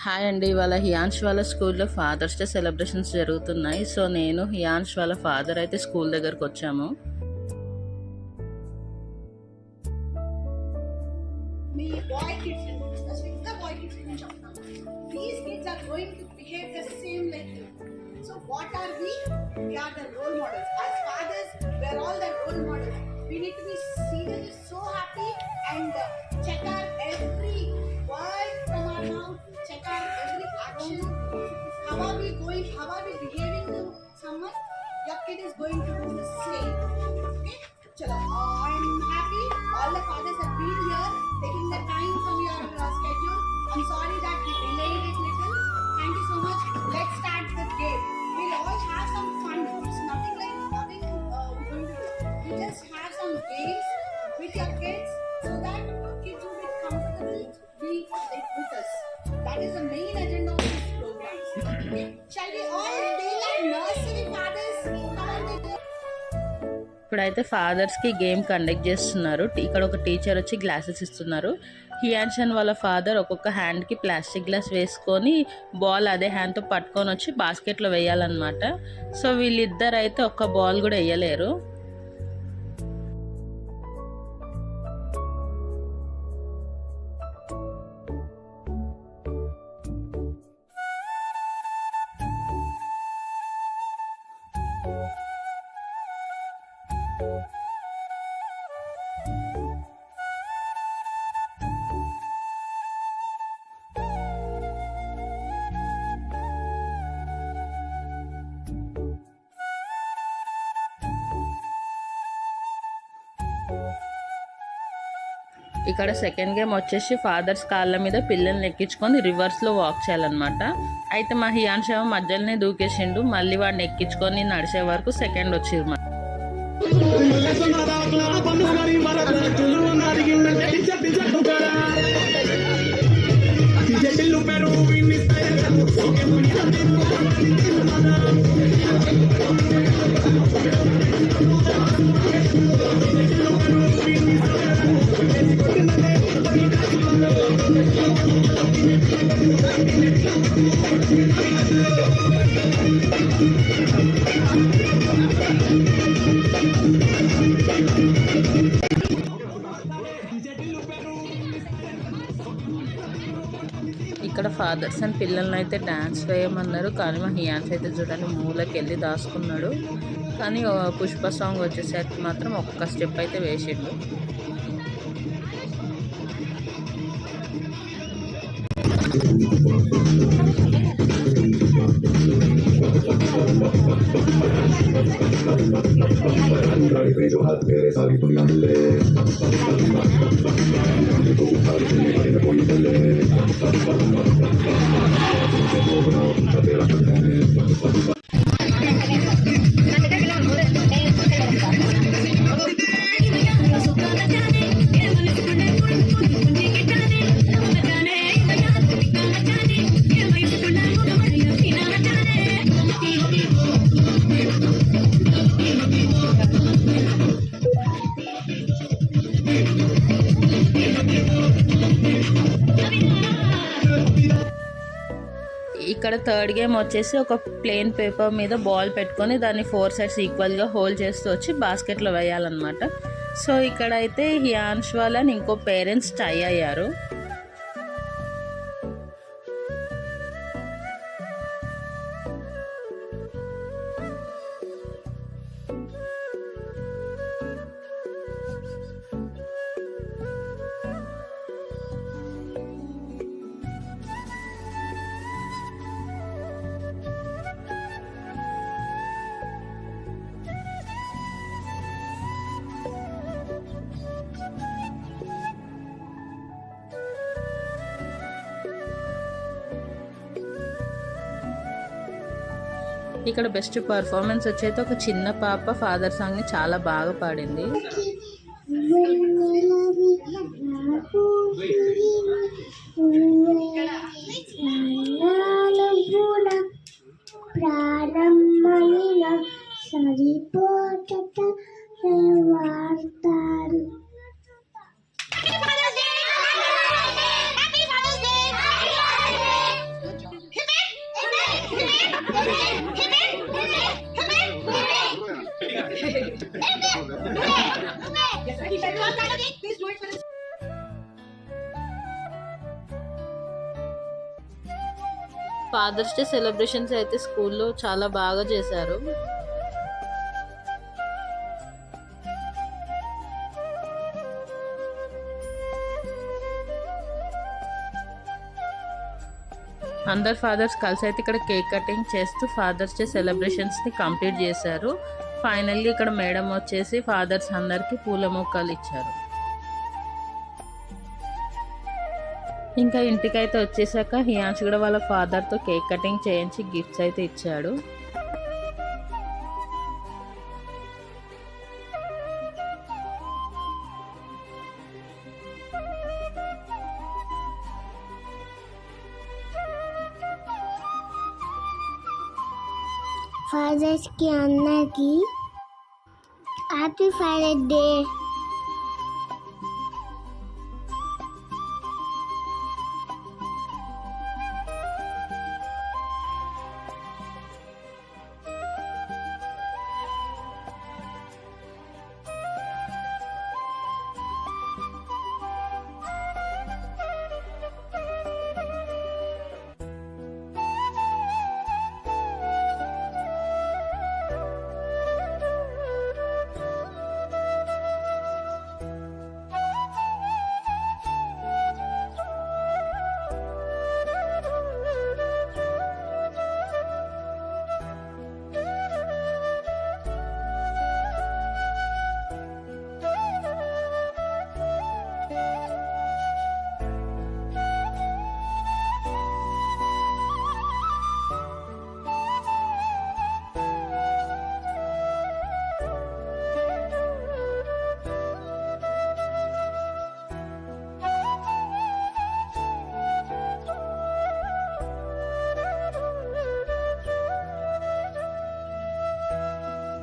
Hi అండి. ఇవాళ హియాన్ష్ వాళ్ళ స్కూల్లో ఫాదర్స్ డే సెలబ్రేషన్స్ జరుగుతున్నాయి. సో నేను హియాన్ష్ వాళ్ళ ఫాదర్ అయితే స్కూల్ దగ్గరకు వచ్చాము. మీ బాయ్ కిడ్స్ స్పెసిఫిక్గా బాయ్ కిడ్స్ గురించి చెప్తాను. These kids are going to behave the same like you. So what are we are the role models. As fathers we are all the role models. We need to be seriously so happy and check out every word from our mouth, check out every action. How are we going, how are we behaving to someone? Your kid is going to do the same. Okay? Chalo, I'm happy all the fathers have been here taking the time from your schedule. I'm sorry that we delayed it little. Thank you so much. Let's start the game. We'll all have some fun. It's nothing like nothing we're going to do. We just have some games with your kids so that kids will be comfortable be like with us. That is the main agenda of this program. Okay? Shall we all take our nursery fathers? Come on, they go. ఇప్పుడైతే ఫాదర్స్కి game conduct చేస్తున్నారు. ఇక్కడ ఒక teacher వచ్చి glasses ఇస్తున్నారు. హియాన్షన్ వాళ్ళ father ఒక్కొక్క హ్యాండ్కి plastic glass వేసుకొని బాల్ అదే హ్యాండ్తో పట్టుకొని వచ్చి బాస్కెట్లో వేయాలన్నమాట. సో వీళ్ళిద్దరు అయితే ఒక్క బాల్ కూడా వేయలేరు. ఇక్కడ సెకండ్ గేమ్ వచ్చేసి ఫాదర్స్ కాళ్ళ మీద పిల్లల్ని ఎక్కించుకొని రివర్స్లో వాక్ చేయాలన్నమాట. అయితే మా హియాన్ష్ ఏమో మధ్యలోనే దూకేసిండు. మళ్ళీ వాడిని ఎక్కించుకొని నడిచే వరకు సెకండ్ వచ్చింది. ఇక్కడ ఫాదర్స్ అండ్ పిల్లల్ని అయితే డ్యాన్స్ వేయమన్నారు. కానీ మా హియాన్స్ అయితే చూడండి మూలకి వెళ్ళి దాచుకున్నాడు. కానీ పుష్ప సాంగ్ వచ్చేసరికి మాత్రం ఒక్క స్టెప్ అయితే వేసిండు. ఇక్కడ థర్డ్ గేమ్ వచ్చేసి ఒక ప్లెయిన్ పేపర్ మీద బాల్ పెట్టుకొని దాన్ని 4 సైడ్స్ ఈక్వల్గా హోల్డ్ చేస్తూ వచ్చి బాస్కెట్లో వేయాలన్నమాట. సో ఇక్కడైతే హియాన్ష్ వాళ్ళని ఇంకో పేరెంట్స్ టై అయ్యారు. ఇక్కడ బెస్ట్ పర్ఫార్మెన్స్ వచ్చేది ఒక చిన్న పాప ఫాదర్ సాంగ్ని చాలా బాగా పాడింది. Yes, ready? Everyone stand again. Please do it for this. Father's day celebrations అయితే స్కూల్లో చాలా బాగా చేశారు. అందరు ఫాదర్స్ కలిసి అయితే ఇక్కడ కేక్ కటింగ్ చేస్తూ ఫాదర్స్ డే సెలబ్రేషన్స్ని కంప్లీట్ చేశారు. ఫైనల్లీ ఇక్కడ మేడం వచ్చేసి ఫాదర్స్ అందరికీ పూల మొక్కలు ఇచ్చారు. ఇంకా ఇంటికైతే వచ్చేసాక హియాన్స్ కూడా వాళ్ళ ఫాదర్తో కేక్ కటింగ్ చేయించి గిఫ్ట్స్ అయితే ఇచ్చాడు. ఫాదర్స్ కి అన్నకి హ్యాపీ ఫాదర్స్ డే.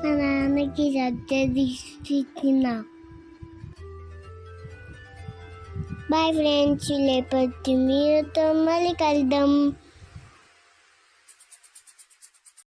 మా నాన్నకి సర్జరీ. బాయ్ ఫ్రెండ్స్, లేకపోతే మీరుతో మళ్ళీ కలుద్దాం.